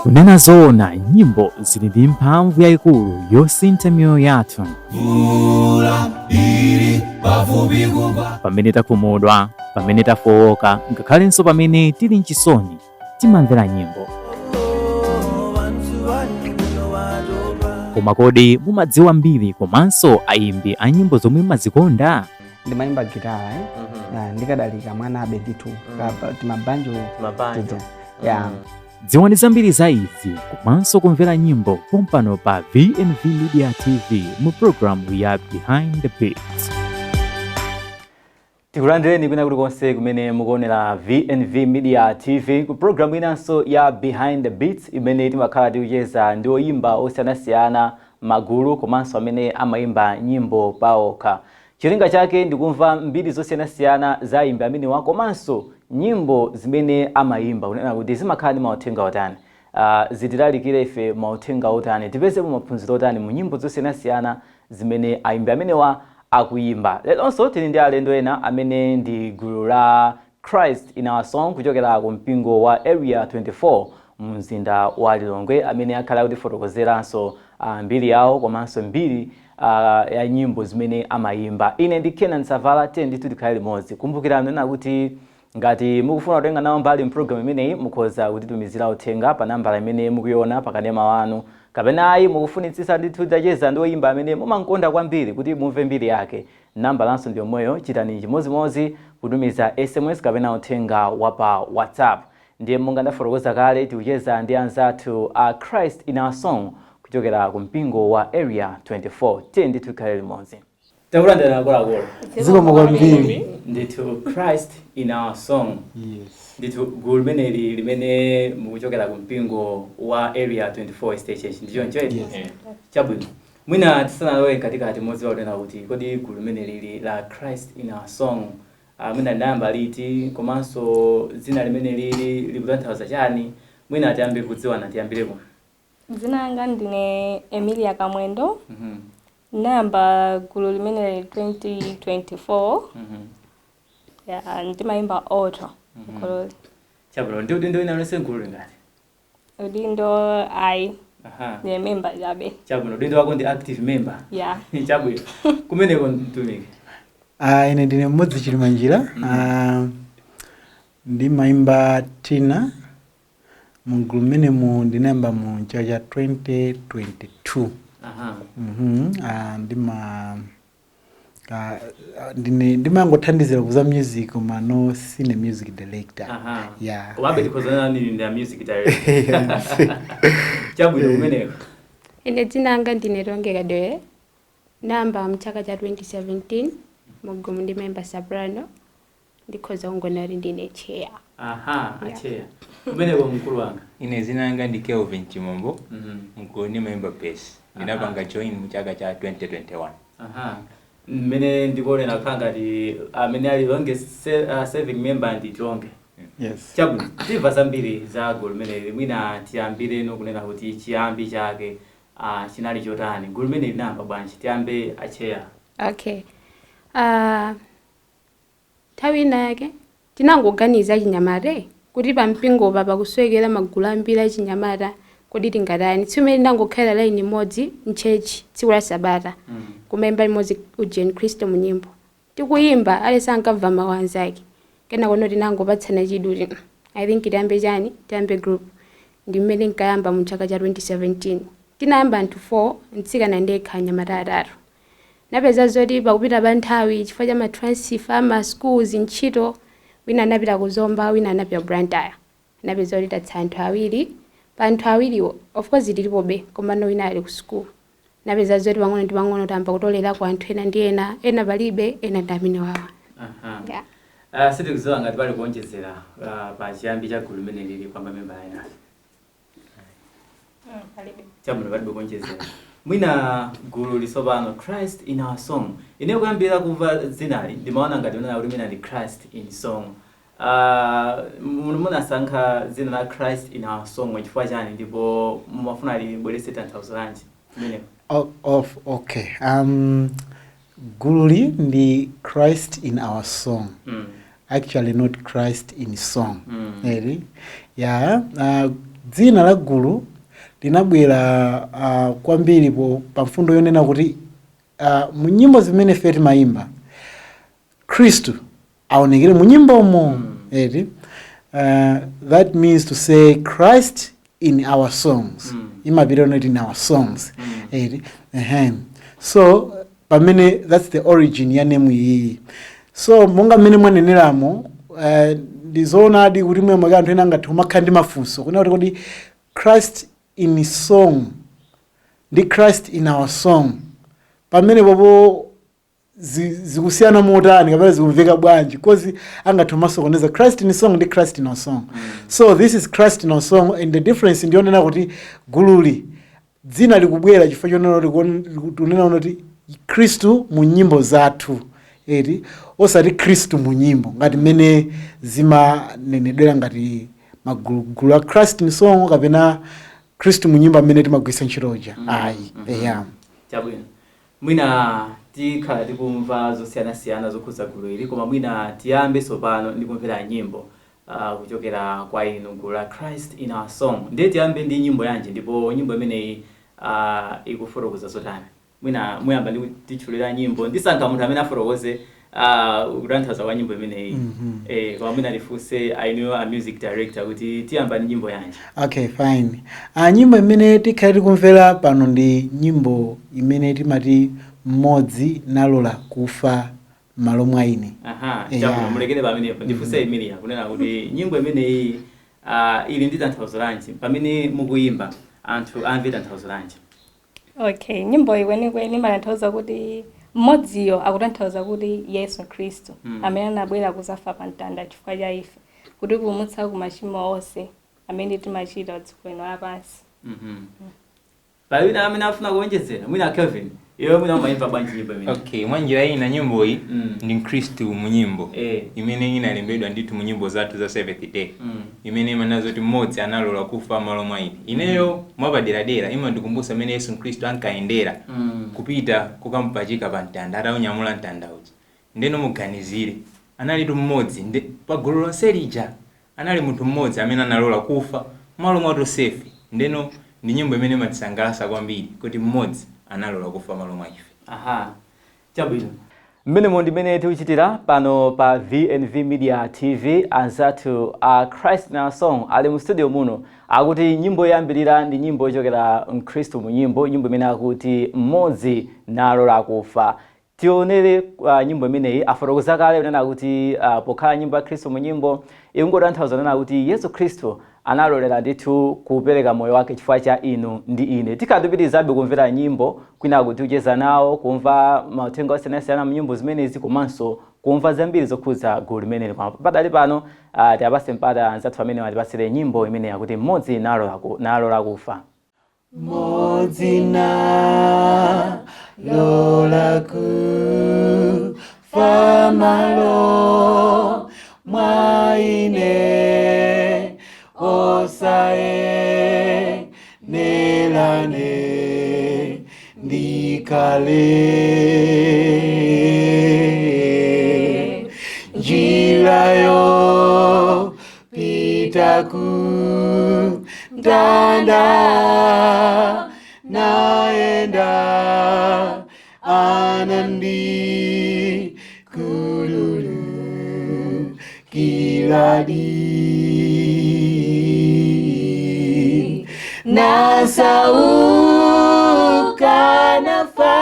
Kunena zoona, nyimbo zili ndi mphamvu yayikulu yosintha miyoyo yathu. Pamene takhumudwa, pamene tafowoka, ngakhalenso pamene tili mchisoni, timamvera nyimbo. Koma kodi mumadziwa mbiri komanso ayimbi a nyimbo zomwe mumazikonda? Ndimayimba gitara ndikadalika mwana abe ndithu timabanjo yeah. Dziwani zambiri za izi komanso kumvera nyimbo pompano pa VNV Media TV mu programu ya Behind the Beats. Tikulandireni kwina kulikonse kumene mukuonera VNV Media TV ku programu inanso ya Behind the Beats imene timakhala tikucheza ndi oyimba osiyanasiyana, magulu komanso amene amayimba nyimbo paokha. Chilinga chake ndikumva mbiri zosiyanasiyana za ayimbi amenewa komanso nyimbo zimene amayimba kunena kuti zimakhala ndi mauthenga otani, zitilalikire ife mauthenga otani, tipezepo maphunziro otani mu nyimbo zosiyanasiyana zimene ayimbi amenewa akuyimba. Lelonso tili ndi alendo ena amene ndi gulu la Christ in Our Song kuchokera ku mpingo wa Area 24 mu mzinda wa Lilongwe, amene akhala kutifotokozeranso mbiri yawo komanso mbiri ya nyimbo zimene amayimba. Ine ndi Kenan Savala, tendi tikhale limodzi. Kumbukirani nena kuti ngati mukufuna kutenga nawo mbali mprogram imeneyi mukhoza kutitumizira uthenga pa nambala imene mukuiona pakanema wanu, kapena ayi mukufunitsitsa ndithu tacheza ndi oyimba amene mumankonda kwambiri kuti mumve mbiri yake. Nambala lanso ndi yomweyo, chitani chimodzimodzi kutumiza SMS kapena uthenga wa pa WhatsApp. Ndiye monga ndafotokoza kale tikucheza ndi anzathu a Christ in Our Song kuchokera ku mpingo wa Area 24. Tendi tikhale limodzi. Takulandira kola. Ziko kwambiri. Ndithu Christ in Our Song. Yes. Ndithu gulu limene mukuchokera ku mpingo wa Area 24 station. Ndicho nchoiti? Yes. Chabwino. Mwina tisanalowe katikati modzi waonena kuti kodi gulu limene la Christ in Our Song mwina namba liti komanso dzina limene likutanthauza chani? Mwina tiyambe kudziwana, tiyambireko. Dzina langa ndine Emilia Kamwendo. Namba gulu limene 2024. Ya ndimayimba auto. Chabwino, ndi udindo ina lonse gulu lingati? Udindo ai. Ndi member jabe. Chabwino, udindo wako ndi active member? Yeah. Chabwino. Kumeneko mtumiki? Ine ndine mmodzi Chilimanjira. Ndimayimba Tina. Mugulu mene ndinayamba mu chaka cha 2022. Ndimangothandizira kuza music koma no sine music director. Yeah. Wabe ndikozana nini ndi music director? Chabwino kumeneko? Ine dzina langa ndine Rongeka Doe. Namba mu chaka cha 2017 mugulu ndimemba soprano. Ndikhoza kungonali ndine chair. Chair. Kumeneko mkulu wanga? Ine dzina langa ndi Kelvin Chimombo. Mkulu ndimemba bass. Ndinapanga join mu chaka cha 2021. Mmene ndikuonera khangati amene ali longe serving member ndi Tonge. Yes. Chabwino, timva zambiri za gulu limene mwina tiyambire no kunena kuti chiyambi chake chinali chotani. Gulu limene linamba bwanji, tiyambe acheya. Okay. Nthawi yake tinangoganiza chinyamare kuti pa mpingo pa kuswekera magulu ambiri achinyamata kodi tingatani. Tsiku limene ndangokhala line imodzi mchechi tsiku la Sabata. Kumemba imodzi Ujeni Kristo mu nyimbo. Tikuyimba alesa ankamva mawu anzake. Kena kono tinangopatsana chiduli. I think tiyambe chani, tiyambe group. Ndi mmene nkayamba mu chaka cha 2017. Tinayamba anthu 4 ntsikana ndekha anyamata atatu. Napeza zoti pakupita pa nthawi chifukwa cha ma transfer ma schools ntchito, wina anapita kuzomba, wina anapita Blantyre. Napeza zoti tatsa anthu awiri. Pa anthu awiriwo of course tilipobe koma no wina ali ku school. Napeza zoti pang'ono ndi pang'ono tamba kutolera ku anthu ena ndi ena palibe, ena ndi amene wawa. Yeah. Sitikuziwa ngati pali kuonjezera pa chiyambi cha gulu limene lili kwamba member ena. Palibe. Chabwino palibe kuonjezera. Mwina gulu lisopano Christ in Our Song. Ine kuyambira kumva dzinali ndimaona ngati unena kuti mwina ndi Christ in Song. Munasankha dzina la Christ in Our Song chifukwa chani ndipo mumafuna libweretse tanthauzo lanji? Okay. Gululi ndi Christ in Our Song. actually not Christ in song. Yeah, dzina la gulu linabwera kwambiri pa mfundo yonena kuti mu nyimbo zimene feti maimba Kristu aonekere mu nyimbo mo. That means to say Christ in our songs. Imapita not in our songs. So pamene that's the origin ya name iyi. So monga mene mwaneneramo ndizoona adi kuti mwe anthu ena ngati umakhala ndi mafunso kuna kuti Christ in song ndi Christ in our song pamene popo zikusiyana motani kapena zikumveka bwanji because angathu masokoneza Christ in song ndi Christ in our song. So this is Christ in our song and the difference ndionena kuti gululi dzina likubwera chifukwa chonena kuti Kristu mu nyimbo zathu osati Kristu mu nyimbo ngati mene zimanenedwera ngati magulu a Christ in song kapena Kristu mu nyimbo amene timagwisa ntchitoja. Chabwino mwina tikhala tikumva zosiyanasiyana zokhuza gulu ili koma mwina tiyambe sopano ndikumvera nyimbo kuchokera kwa inu gulu la Christ in our song. Ndiye tiyambe ndi nyimbo yanji ndipo nyimbo imeneyi ikufotokoza zotani. Mwina muyamba ndi tichulira nyimbo ndisankha munthu amene afotokoze kutanthauza kwa nyimbo imeneyi. Kwa mwina lifunse I know a music director kuti tiyamba ndi nyimbo yanji. Okay, fine. Nyimbo imene tikhala tikumvera pano ndi nyimbo imene timati mmodzi nalola kufa malo mwa ine. Chabwino mulekere pamenepo ndifunse Emilia kunena kuti nyimbo imeneyi ili ndi tanthauzo lanji pamene mukuyimba anthu amve tanthauzo lanji. Okay, nyimbo iwenikweni imatanthauza kuti mmodziyo akutanthauza kuti Yesu Kristu amene anabwera kuzafa pa mtanda chifukwa cha ife kuti kupumutsa ku machimo onse amene timachita dziko lino lapansi. Pali amene afuna kuonjezera mwina Kelvin iyo mwina umayimba bwanji nyimbo imene. Okay, mwanjira ina nyimbo iyi ndi Kristu mu nyimbo imene inalembedwa ndithu mu nyimbo zathu za Seventh Day imene imanazo kuti mmodzi analola kufa malo mwa ine. Ineyo mwapaderadera imandikumbutsa amene Yesu Kristu ankayendera kupita kukampachika pa mtanda ataunyamula mtanda uja. Ndeno muganizire analitu mmodzi pa gulu lonse lija anali munthu mmodzi amene analola kufa malo mwa Yosefe. Ndeno ndi nyimbo imene imatisangalatsa kwambiri kuti mmodzi analola kufa malo mwa ife. Chabwino mmene ndimene tikuchitira pano pa VNV Media TV anzathu Christ in our song ali mu studio muno akuti nyimbo yoyambirira ndi nyimbo yochokera Mkristu mu nyimbo imene akuti mmodzi nalola kufa. Tionere nyimbo imeneyi afotokoza kale unena kuti pokhala nyimbo ya Kristu mu nyimbo ikungotanthauza unena kuti Yesu Kristu analolera ndithu kupereka moyo wake chifukwa cha inu ndi ine. Tikadupitizabe kumvera nyimbo kwina kuti ucheza nawo kumva mauthenga osiyanasiyana mu nyimbo zimenezi komanso kumva zambiri zokhuza gulu limeneli. Padali pano tiyapase mpata anzathu amene atipasire nyimbo imene yakuti mmodzi nalola kufa. Mmodzi nalola kufa malo mwa ine osae nelane ndikale njirayo pitaku mtanda naenda anandi kululu kiladi nasauka nafa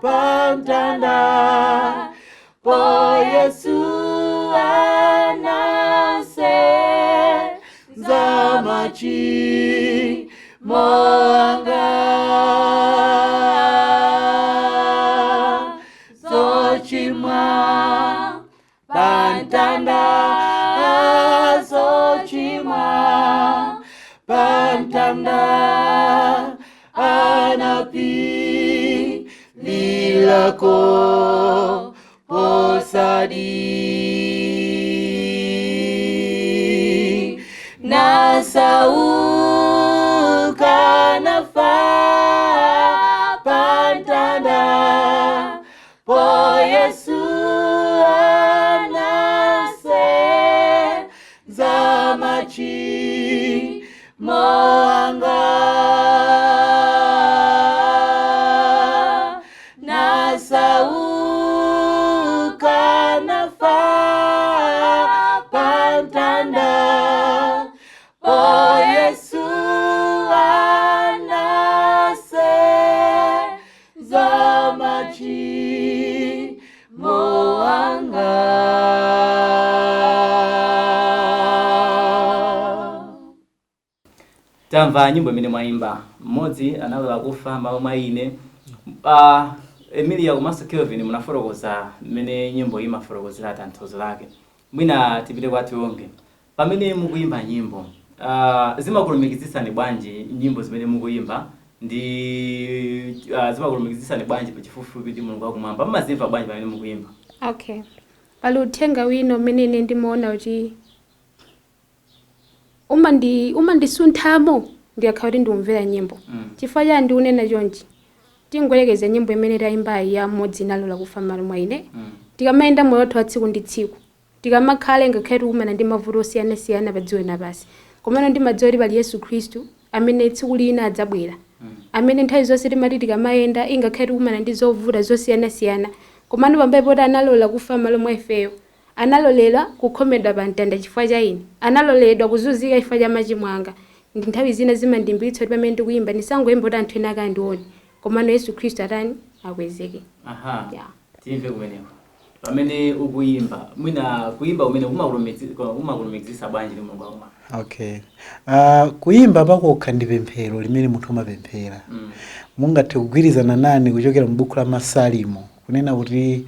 pamtanda po Yesu anase zamachi moanga zochimwa pamtanda zochimwa pamtanda anapi lilako posadi nasauka nafa pamtanda po Yesu ana machimo anga nasauka nafa pantanda o Yesu anase za machimo anga. Tamva nyimbo imene mwayimba mmodzi analola kufa malo mwa ine. Emilia komanso Kelvin munafotokoza mmene nyimbo imafotokozera tanthauzo lake. Mwina tipite kwathu onge. Pamene mukuyimba nyimbo, zimakulumikizitsani bwanji nyimbo zimene mukuyimba ndi zimakulumikizitsani bwanji pachifupifupi ndi Mulungu wakumwamba? Mmazimva bwanji pamene mukuyimba? Okay. Pali uthenga wino mmene ine ndimaona kuti umandisunthamo ndiyakhala kuti ndiumvera nyimbo. Chifukwa chani ndikunena chonchi? Tingolekeza nyimbo imene tayimbayi ya mmodzi analola kufa malo mwa ine. Tikamayenda moyo wathu wa tsiku ndi tsiku. Tikamakhala ngakhale tikumana ndi mavuto osiyanasiyana pa dziko lapansi. Komano ndimadziwa kuti pali Yesu Khristu amene tsiku lina adzabwera. Amene nthawi zonse timati tikamayenda ingakhale tikumana ndi zovuta zosiyanasiyana. Komano pambuyo poti analola kufa malo mwa ifeyo. Analolela kukhomedwa pa mtanda chifukwa cha ine. Analoledwa kuzunzika chifukwa cha machimo anga. Ndi nthawi zina zimandimbitsa kuti pamene ndikuyimba ndisangoyimba kuti anthu ena akandione. Komano Yesu Khristu atani akwezeke. Aha. Yeah. Timve kumeneko. Pamene ukuyimba, mwina kuyimba kumene kumakulumikizitsa bwanji ndi Mulungu wakumwamba? Okay. Kuyimba pakokha ndi pemphero limene munthu amapemphera. Mungathe kugwirizana nani kuchokera mu buku la Masalimo kunena kuti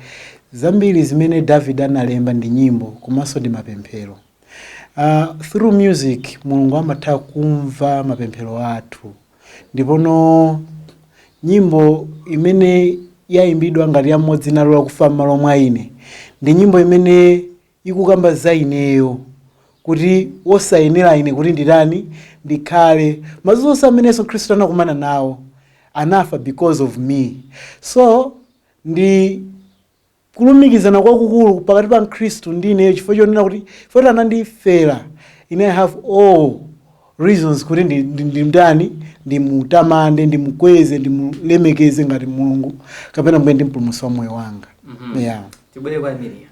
zambiri zimene David analemba ndi nyimbo komanso ndi mapemphero. Through music Mulungu amatha kumva mapemphero athu. Ndipono nyimbo imene yayimbidwa ngati ya mmodzi analola kufa malo mwa ine ndi nyimbo imene ikukamba za ineyo kuti wosayenera ine kuti nditani ndikhale mazunzo amene Yesu Khristu anakumana nawo anafa because of me. So ndi kulumikizana kwakukulu pakati pa Khristu ndi ineyo chifukwa chonena kuti foti anandifera ine I have all reasons kuti ndimdani ndimutamande ndimukweze ndimulemekeze ngati Mulungu kapena mwe ndi mpulumutsi wa moyo wanga. Yeah. Tibwere kwa Emilia.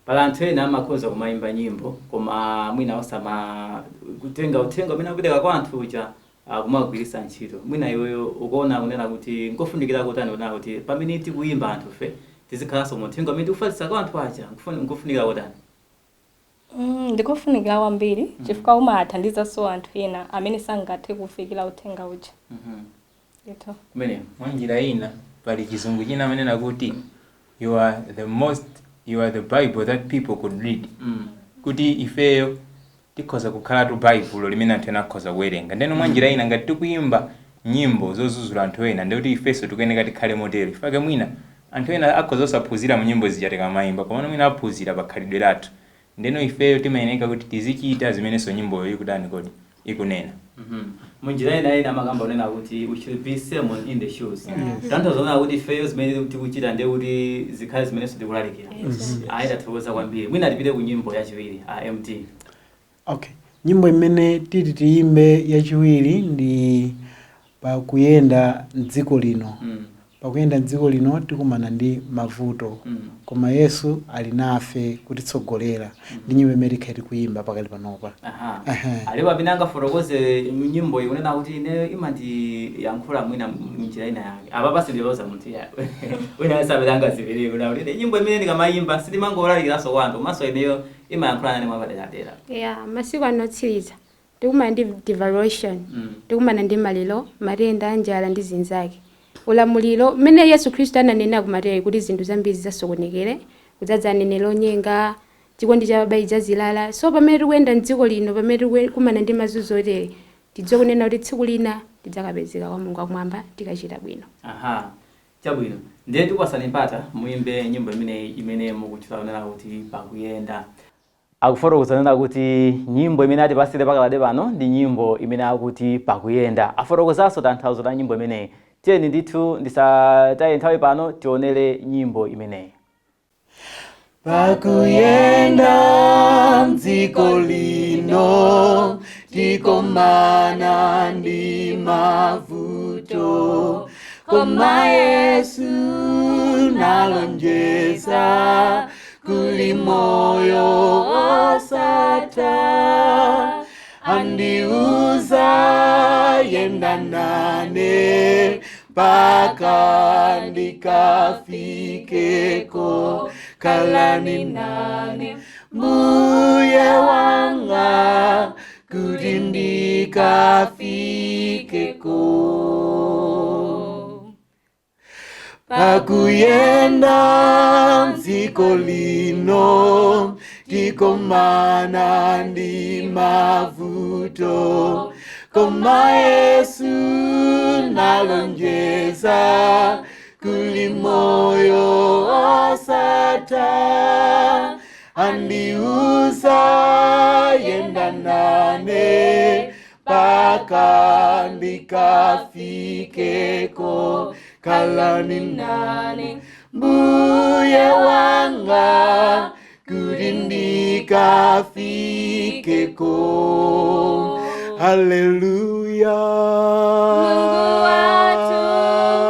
Pala anthu ena amakhoza kumayimba nyimbo koma mwina osama kutenga uthenga umene akupiteka kwa anthu uja kumagwiritsa ntchito. Mwina iweyo ukuona kunena kuti nkofunikira kutani kunena kuti pamene tikuyimba anthu fe tizikhalanso uthenga umene tikufalitsa kwa anthu aja nkofunikira kutani? Ndikofunikira kwambiri chifukwa umathandizanso anthu ena amene sangathe kufikira uthenga uja. Yeto. Kumene mwanjira ina pali chizungu china amene nakuti you are the Bible that people could read. Kuti ifeyo tikhoza kukhala tu Bible limene anthu ena akhoza kuwerenga. Ndeno mwanjira ina ngati tikuyimba nyimbo zozuzula anthu ena ndikuti ifeso tikuyeneka tikhale modelo. Ifake mwina anthu ena akhoza osaphunzira mu nyimbo zija tikamayimba koma mwina aphunzira pakhalidwe lathu. Ndeno ifeyo timayeneka kuti tizichita zimenenso nyimboyo ikudani kodi ikunena. Munjira ina amakamba unena kuti we should be someone in the shoes. Tanthauza kuti ifeyo zimene tikuchita ndi kuti zikhale zimenenso tikulalikira. Aida tiweza kwambiri. Mwina tipite ku nyimbo yachiwiri MT. Okay. Nyimbo imene tiyimbe yachiwiri ndi pakuyenda m'dziko lino. Pakuyenda m'dziko lino tikumana ndi mavuto. Koma Yesu ali nafe kutitsogolera. Ndi nyimbo imene tikuyimba pakali panopa. Alipo apinanga fotokoze nyimbo ikunena kuti ine imati yankhula mwina njira ina yake. Apa pasidiloza munthu ya. Wina asabelanga zibiri kuna kuti nyimbo imene ndikamayimba sitimangolalikiraso kwanthu maso ineyo imayankhula nane mwapaderadera. Yeah, masiku anotsiriza. Tikumana ndi devaluation. Tikumana ndi maliro, matenda, njala ndi zinzake. Ulamuliro mmene Yesu Khristu ananena kumateyu kuti zinthu zambiri zasokonekere, kudzaza anenero onyenga, chikondi cha baba idzazilala. So pamene tikuyenda m'dziko lino, pamene tikumana ndi mazunzo otere, tidziwe kunena kuti tsiku lina tidzakapezeka kwa Mulungu wakumwamba tikachita bwino. Chabwino. Ndiye tikwasani mpata muimbe nyimbo imene mukuchita kunena kuti pakuyenda. Akufotokoza nena kuti nyimbo imene atipasire pakalade pano ndi nyimbo imene akuti pakuyenda. Afotokozanso tanthauzo la nyimbo imeneyi. Tiyeni ndithu ndisataye nthawi pano tionere nyimbo imeneyi. Pakuyenda m'dziko lino tikomana ndi mavuto, koma Yesu nalonjeza kuli moyo osatha, andiuza yenda nane mpaka ndikafikeko, kalani nane mbuye wanga kuti ndikafikeko. Pakuyenda mdziko lino tikomana ndi mavuto, koma Yesu nalonjeza kuli moyo osatha, andiuza yenda nane mpaka ndikafikeko, kalani nane mbuye wanga kuti ndikafikeko. Haleluya. Mungu watu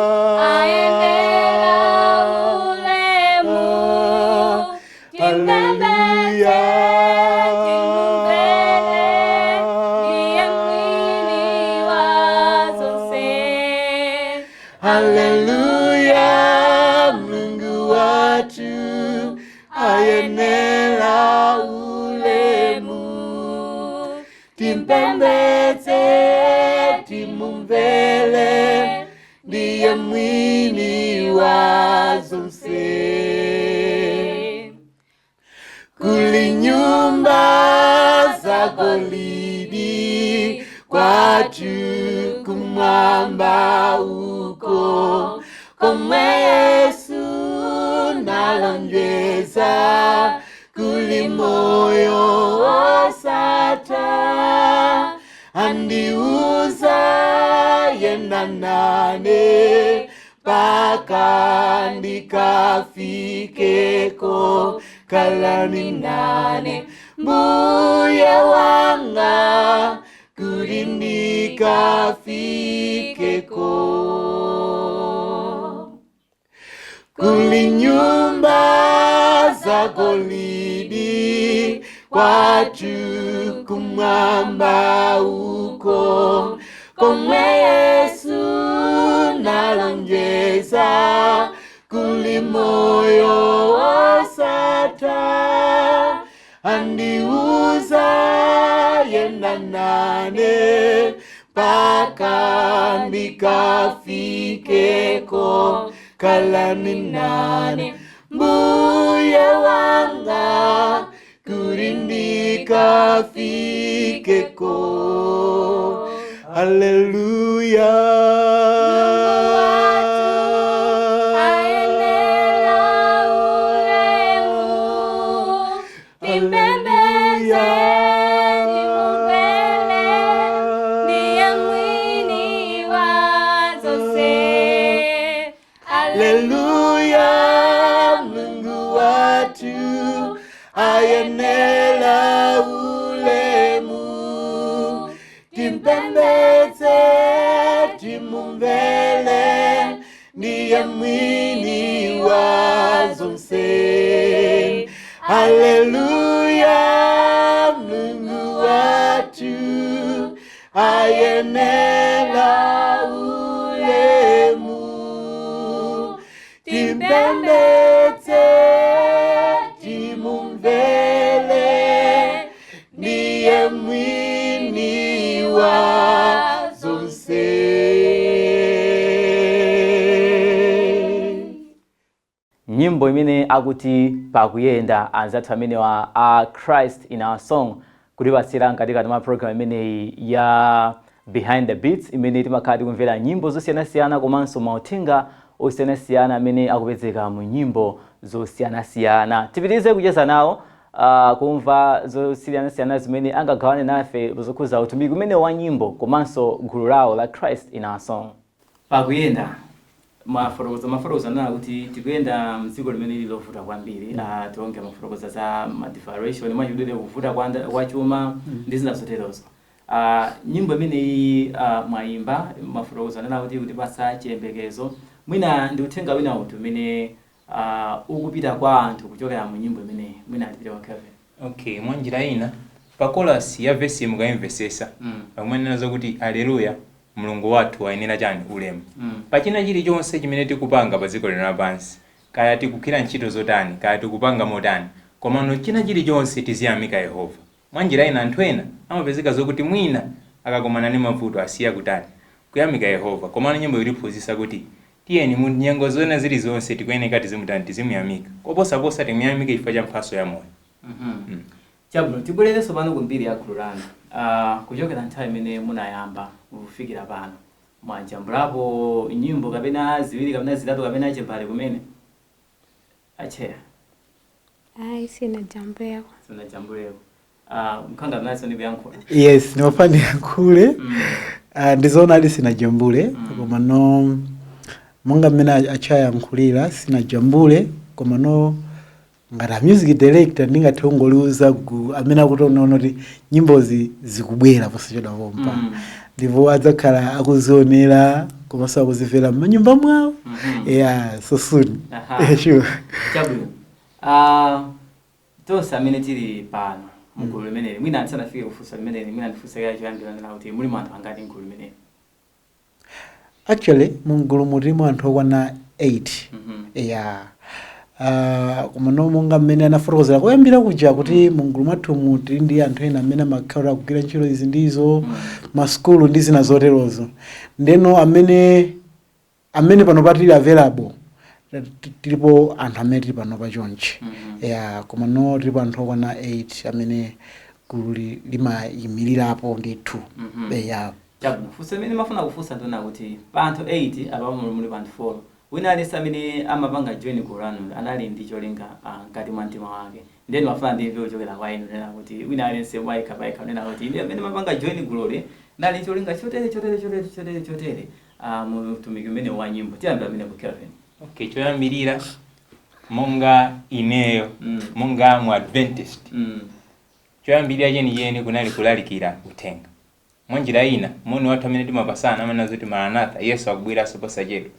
aendelea ulemu, timbembeze timumbele, ndiye mwini wa zonse. Haleluya. Mungu watu ayenera ulemu, timpembedze timumvele, ndiye mwini wa zonse. Kuli nyumba za golidi kwatu kumwamba uko, komwe Yesu nalonjeza kuli moyo osatha, andiuza yenda nane mpaka ndikafikeko, kalani nane mbuye wanga kuti ndikafikeko. Kuli nyumba za golidi kwatu kumwamba uko, komwe Yesu nalonjeza kuli moyo osatha, andiuza yenda nane mpaka ndikafikeko, kalani nane mbuye wanga kuti ndikafikeko. Haleluya. Haleluya. Mungu watu ayenera ulemu, timpembedze timumvele, ndiye mwini wa zonse. Haleluya. Mungu watu ayenera ulemu, timpembedze timumvele, ndiye mwini wa zonse. Nyimbo imene akuti pakuyenda anzathu amene wa a Christ in our song kulibasira katika ma program imene ya Behind the Beats, imene timakhala tikumvera nyimbo zosiyanasiyana komanso mauthenga osiyanasiyana amene akupezeka mu nyimbo zosiyanasiyana. Tipitirize kucheza nawo kumva zosiyanasiyana zimene angagawane nafe zokhuza utumiki umene wa nyimbo komanso gulu lawo la Christ in our song. Pakuyenda mafotokoza na kuti tikuyenda mdziko limene lilovuta kwambiri, tionge mafotokoza za ma declaration mwa chidule kuvuta kwa chuma ndi zina zoterozo. nyimbo imeneyi mwaimba mafotokoza nena kuti pasa chiyembekezo mwina ndi uthenga wina uti umene ukupita kwa anthu kuchokera mu nyimbo imeneyi mwina atipita kwa Kevin. Okay, mwanjira ina pa chorus ya verse mukayimvesesa pamene nazo kuti haleluya mulungu wathu ayenera chani ulemu. Pachina chilichonse chimene tikupanga pa dziko lino lapansi, kaya tikugwira ntchito zotani, kaya tikupanga motani, komano china chilichonse tiziyamika Yehova. Mwanjira ina anthu ena amapezeka zokuti mwina akakomana ndi mavuto asiya kutani kuyamika Yehova, komano nyimbo iliphunzitsa kuti tiyeni mu nyengo zona zilizonse tikuyeneka tizimuyamika koposaposa timuyamike chifukwa cha mphatso ya moyo. Chabwino tibwererenso pano kumbiri ya gulu lanu. Kuchokera nthawi imene munayamba kufikira pano mwajambulapo nyimbo kapena ziwiri kapena zitatu kapena chembale kumene acheya Ayi sinajambuleko. sinajambuleko. Mkhanga mnaso ndi kuyankhula. Yes, nimafani yankhule. Ndizoona ali sinajambule koma no monga mmene achayankhulira sinajambule koma no ngati music director ndingathe ungoliuza amene akutonaona kuti nyimbozi zikubwera posachedwa pompa ndipo adzakhala akuzionera komanso akuzimvera m'manyumba mwawo. Yeah, so soon. Sure. Chabwino. Tonse amene tili pano mgulu limeneli mwina asanafike kufunsa limeneli mwina ndifunsa kaya choyambira nena kuti muli anthu angati mgulu limeneli? Actually mgulu mulimo anthu okwana 8. Yeah. Koma no monga mmene anafotokozera kuyambira kuja kuti mgulu mwathu muti ndi anthu ena amene amakhala kugwira ntchito izi ndizo maskulu ndi zina zoterozo. Ndeno amene pano patili available tilipo anthu amene tili pano pachonchi. Yeah, koma no tilipo anthu okwana 8 amene gulu limayimirirapo ndithu. Yeah. Chabwino funsa imene mafuna kufunsa ndona kuti pa anthu 8 apa muli pa anthu 4 wina aliyense amene amapanga join gulu lanu anali ndi cholinga ngati mwa mtima wake. Ndeni mafuna ndimve kuchokera kwa inu nena kuti wina aliyense waika nena kuti ndi amene mapanga join gululi nali cholinga chotere mutumiki umene wa nyimbo tiyambira amene ku Kevin. Okay, choyambirira monga ineyo monga mu Adventist choyambirira yeni kunali kulalikira uthenga. Mwanjira ina moni wathu amene timapasana amene azoti Maranatha Yesu akubweranso posachedwa.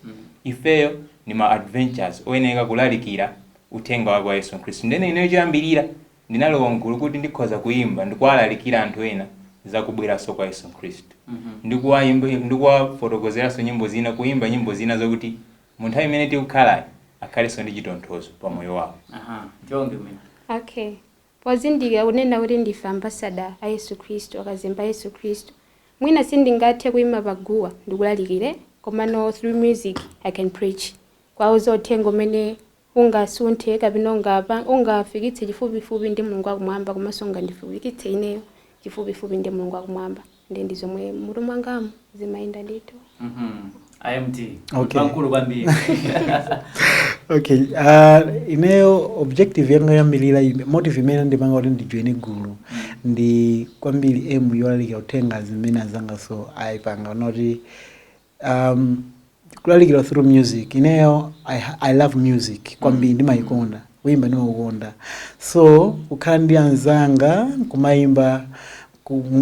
Ifeyo ni ma adventures oyeneka kulalikira uthenga wa Yesu Kristo. Ndene ineyo choyambirira ndinalowa mgulu kuti ndikhoza kuimba ndikuwalalikira anthu ena za kubweranso kwa Yesu Kristo. Ndikuwafotokozeranso nyimbo zina kuimba nyimbo zina zokuti munthu amene tikukhala akhalenso ndi chitonthozo pa moyo wawo. Jonge mwina. Okay. Pozindikira kunena kuti ndife ambassador a Yesu Kristo akazemba Yesu Kristo. Mwina sindingathe kuima paguwa ndikulalikire koma no through music I can preach. Kwa uzothenga umene ungasunthe kapena ungafikitse chifupifupi ndi Mulungu wakumwamba komanso ungandifikitse ineyo chifupifupi ndi Mulungu wakumwamba. Ndi zomwe mutu mwangamo zimayenda ndithu. IMT. Okay. Bankulu kwambiri. Okay. Ineyo objective yanga yambirira motive imene ndipanga kuti ndijoine gulu ndi kwambiri emu yolalikira uthenga zimene azanga so ayipanga noti kulalikira through music. Ineyo I love music kwambiri ndimayikonda kuimba ndimakonda so kukhala ndi anzanga kumayimba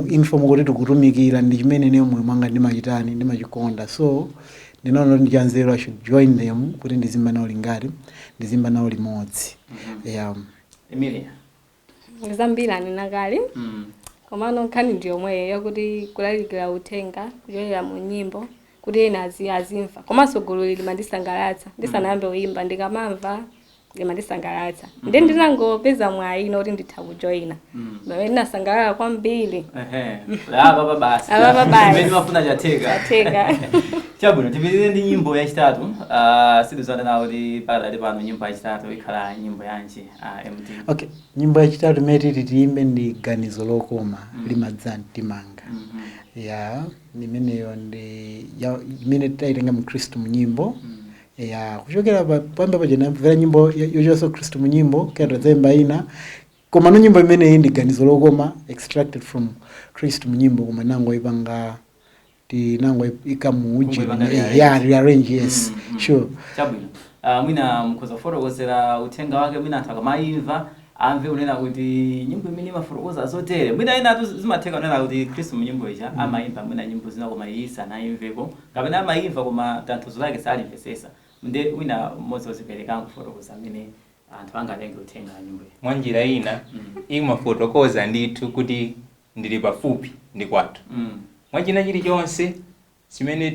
inform kuti tikutumikira ndi chimene neyo moyo mwanga ndimachitani ndimachikonda so ndinaona kuti ndichanzero I should join them kuti ndizimba nawo lingati ndizimba nawo limodzi. Yeah. Emilia. Zambira ninakali. Komano nkhani ndi yomwe yakuti kulalikira uthenga kuchokera mu nyimbo kuti ena azimva. Komanso gulu limandisangalatsa. Ndisanayambe kuimba ndikamamva limandisangalatsa. Ndi ndinangopeza mwayi kuti nditha kujoina. Pamene ndinasangalala kwambiri. Apa basi. Imene mafuna chateka. Chabwino tipitire ndi nyimbo yachitatu. Siduzana nawo kuti pakadali pano nyimbo yachitatu ikhala nyimbo yanji MT. Okay, nyimbo yachitatu imene tiyimbe ndi ganizo lokoma limadza mtimanga. Yeah, imeneyo ndi imene tayitenga mu Kristo mu nyimbo. Yeah, kuchokera pamba paja namvera nyimbo yochosa Kristo mu nyimbo kaya dzemba ina koma no nyimbo imene ndi ganizo lokoma extracted from Kristo mu nyimbo koma nango ipanga nango ikamuji rearrange. Yes. Sure. Chabwino. Mwina mkhoza fotokozera uthenga wake mwina anthu akamaimva amve unena kuti nyimbo imene imafotokoza zotere. Mwina ena zimatheka unena kuti Khristu mu nyimbo ija amayimba mwina nyimbo zina koma isa naimveko kapena amayimva koma tanthauzo lake salimvesesa. Nde wina mmodzi wozipereka kufotokoza amene anthu angatenge uthenga nyimbo iyi. Mwa njira ina imafotokoza ndithu kuti ndili pafupi ndi kwathu. Mwa china chilichonse chimene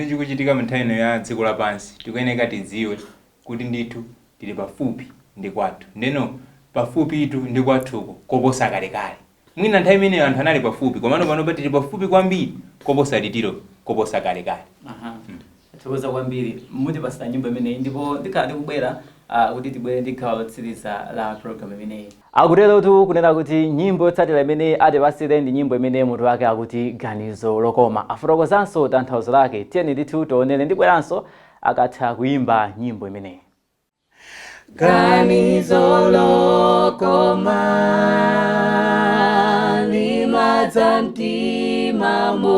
chikuchitika mu nthawi ino ya dziko lapansi tikuyeneka tidziwe kuti ndithu tili pafupi ndi kwathu. Ndeno pafupitu ndi kwathuko koposa kalekale. Mwina nthawi imeneyo anthu anali pafupi komano pano tili pafupi kwambiri koposa litiro koposa kalekale. Tokoza kwambiri muti pasita nyimbo imeneyi ndipo ndikhala kubwera kuti tibwere ndi gawo lotsiriza la program imeneyi. Akutero tu kunena kuti nyimbo yotsatira imene atipasire ndi nyimbo imene mutu wake akuti ganizo lokoma. Afotokozanso tanthauzo lake. Tiyeni ndithu tionere ndibweranso akatha kuimba nyimbo imeneyi. Ganizo lokoma limadza mtimamo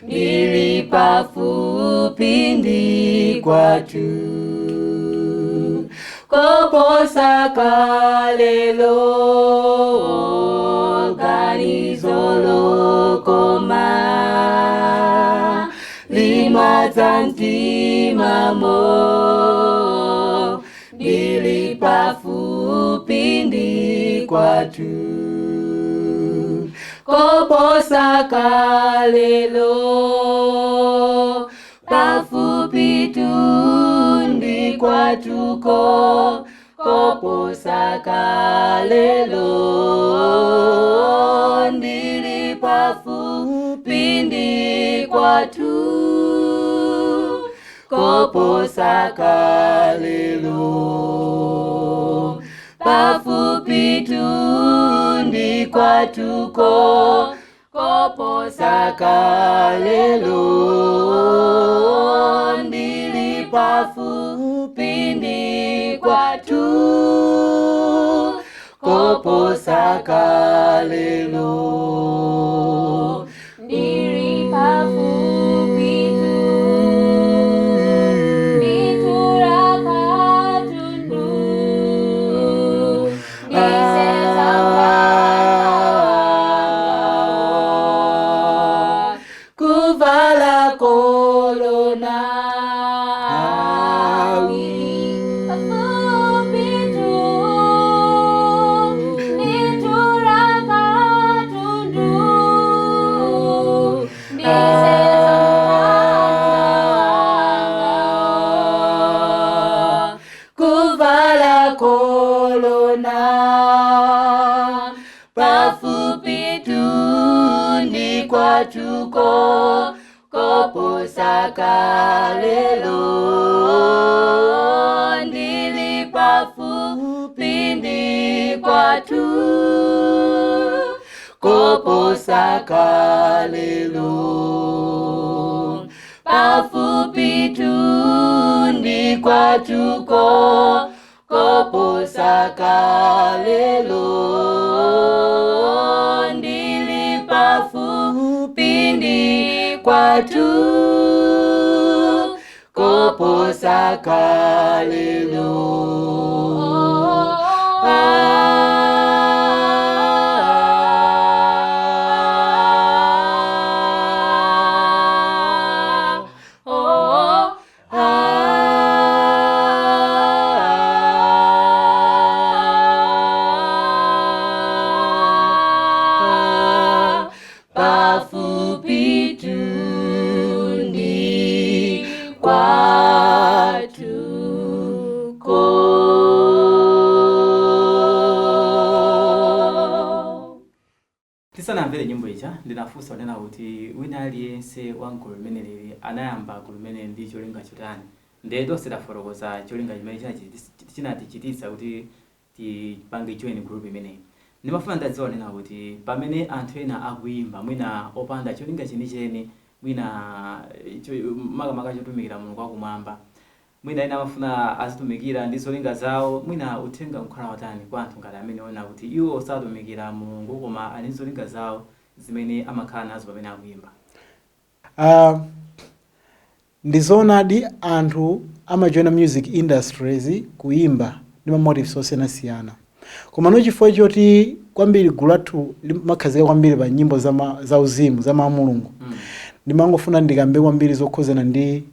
ndili pafupi ndi kwathu koposa kalelo. Ganizo lokoma limadza mtimamo ndili pafupi ndi kwathu koposa kalelo. Pafupi tu ndi kwathuko koposa kalelo. Ndili pafupi ndi kwathu koposa kalelo. Pafupi tu ndi kwathuko koposa kalelo. Ndili pafupi ndi kwathu koposa kalelo. Ndili pafupi tu nditura katundu kuvala kolona kuvala kolona pafupi tu ndi kwathuko koposa kalelo. Ndili pafupi ndi kwathu koposa kalelo. Pafupi tu ndi kwathuko koposa kalelo. Ndili pafupi ndi kwathu koposa kalelo. Pafupi tu ndi kwathuko. Tisanamvere nyimbo ija ndinafunsa unena kuti wina aliyense wa gulu limeneli anayamba gulu limene ndi cholinga chotani. Ndeto sidafotokoza cholinga chimene chinatichititsa kuti tipange join group imeneyi. Ndimafuna ndadziwa nena kuti pamene anthu ena akuyimba mwina opanda cholinga chenicheni mwina makamaka chotumikira Mulungu wakumwamba, mwina ena amafuna azitumikira ndi zolinga zawo, mwina uthenga mkhala watani kwa anthu ngati amene ona kuti iwo osatumikira Mulungu koma ali zolinga zawo zimene amakhala nazo pamene akuyimba. Ndizoonadi anthu amajoina music industries kuimba ndi mamotives osiyanasiyana. Koma no chifukwa choti kwambiri gulu lathu limakhazika kwambiri pa nyimbo za uzimu za Mulungu, ndimangofuna ndikambe kwambiri zokhuzana ndi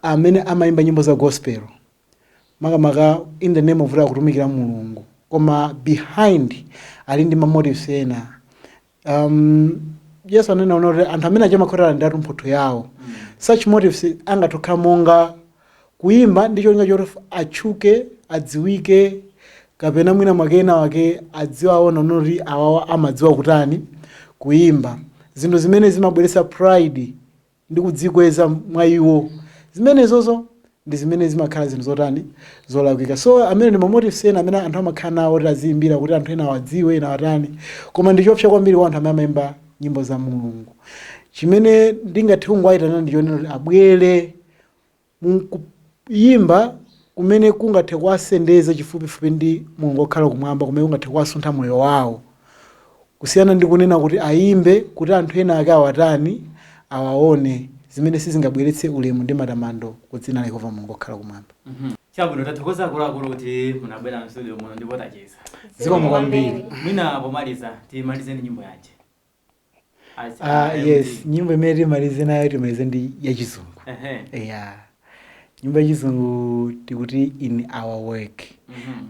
amene amayimba nyimbo za gospel, makamaka in the name of kutumikira Mulungu, koma behind ali ndi mamotives ena. Yesu anena kuti anthu amene achamakhoera ndi mphoto yawo. Such motives angatokha monga kuimba ndi cholinga choti atchuke, adziwike, kapena mwina makena wake adziwaona noti awawa amadziwa kutani kuimba. Zinthu zimene zimabweretsa pride ndi kudzikweza mwa iwo, zimenezozo ndi zimene zimakhala zinthu zotani zolakwika. So amene ndi mamotives ena amene anthu amakhala nawo kuti aziyimbira kuti anthu ena awadziwe ena watani, koma ndi chopsa kwambiri kwa anthu amene amayimba nyimbo za Mulungu. Chimene ndingathe kungwayitana ndi chonena kuti abwere kuyimba kumene kungathe kuwasendeza chifupifupi ndi Mulungu okhala kumwamba, kumene kungathe kuwasuntha moyo wawo, kusiyana ndi kunena kuti ayimbe kuti anthu ena ake awatani awaone, zimene sizingabweretse ulemu ndi matamando ku dzina la Yehova Mulungu okhala kumwamba. Chabwino, tathokoza akuluakulu kuti munabwera mstudio muno ndipo tacheza. Zikomo kwambiri. Mwina pomaliza timalize ndi nyimbo yanji? Yes, nyimbo imene timalize nayo timalize ndi yachizungu. Yeah. Nyimbo yachizungu tikuti in our work.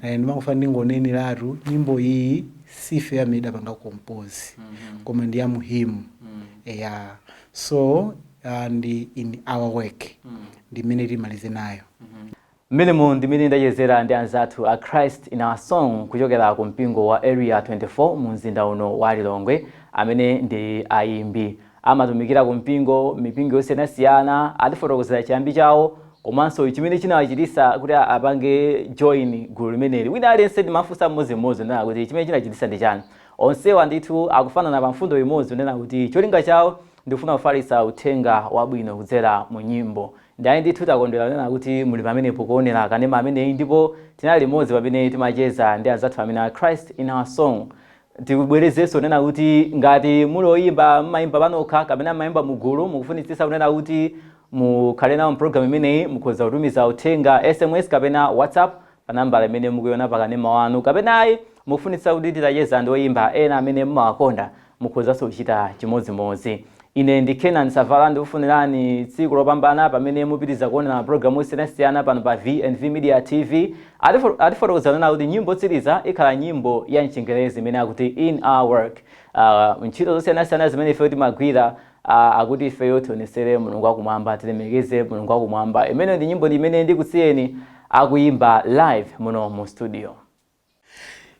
Ndimangofuna ndingonene latu nyimbo iyi sife amene apanga compose, koma ndi ya muhimu. Yeah. So ndi in our work ndimene timalize nayo. Mmene ndimene ndachezera ndi anzathu a Christ in our song kuchokera ku mpingo wa Area 24 mu mzinda uno wa Lilongwe, amene ndi ayimbi amatumikira ku mipingo yosiyanasiyana, atifotokozera chiyambi chawo komanso chimene chinawachititsa kuti apange join gulu limeneli. Wina aliyense ndimafunsa mmodzi nena kuti chimene chinachititsa ndi chani. Onsewa ndithu akufanana pa mfundo imodzi nena kuti cholinga chawo ndikufuna kufalitsa uthenga wabwino kudzera mu nyimbo. Ndaye ndithu takondwera nena kuti muli pamenepo kuonera kanema ameneyi, ndipo tinali limodzi pamene timacheza ndi anzathu amene a Christ in our song. Tikubwerezenso nena kuti ngati muli oyimba mmayimba panokha kapena mmayimba mugulu mukufunitsitsa kunena kuti mukhale nawo program imeneyi, mukhoza kutumiza uthenga SMS kapena WhatsApp pa nambala imene mukuiona pa kanema wanu, kapena ayi mukufunitsa kuti titacheza ndi oyimba ena amene mumawakonda, mukhozanso kuchita chimodzimodzi. Ine ndi Kenan Savala ndikufunirani tsiku lopambana pamene mupitiriza kuonera programu yosiyanasiyana pano pa VNV Media TV. Atifotokozana na kuti nyimbo tsiriza ikhala nyimbo ya Chingerezi imene akuti in our work. Ntchito zosiyanasiyana zimene ife timagwira akuti ifeyo tionesere Mulungu wakumwamba, tilemekeze Mulungu wakumwamba. Imene ndi nyimbo imene ndikusiyeni akuyimba live muno mu studio.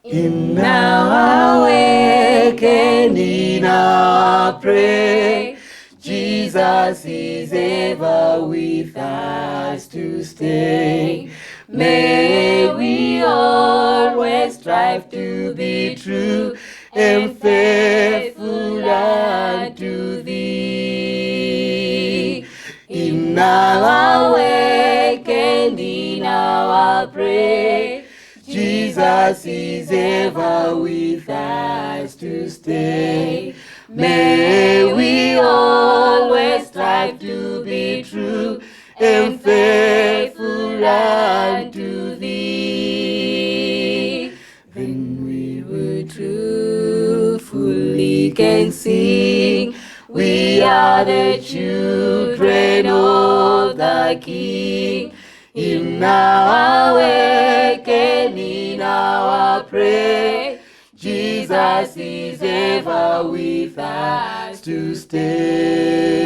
In our work and in our prayer, Jesus is ever with us to stay. May we always strive to be true and faithful unto Thee. In our work and in our prayer, Jesus is ever with us to stay. May we always strive to be true and faithful unto Thee. Then we will truthfully can sing, we are the children of the King. In our work and in our prayer, Jesus is ever with us to stay.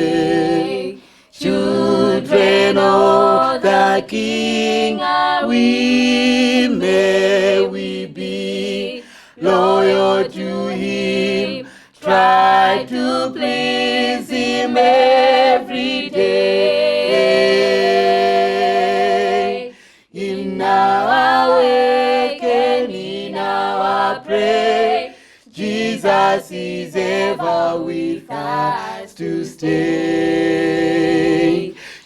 Children of the King are we, may we be loyal to Him, try to please Him every day. In our work and in our prayer, Jesus is ever with us to stay.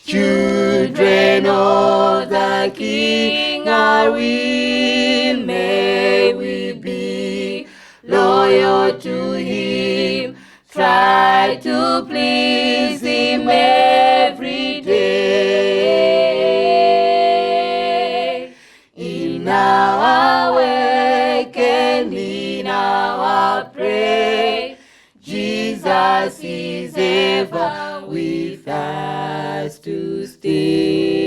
Children of the King are we, may we be loyal to Him, try to please Him every day. In Jesus is ever with us to stay.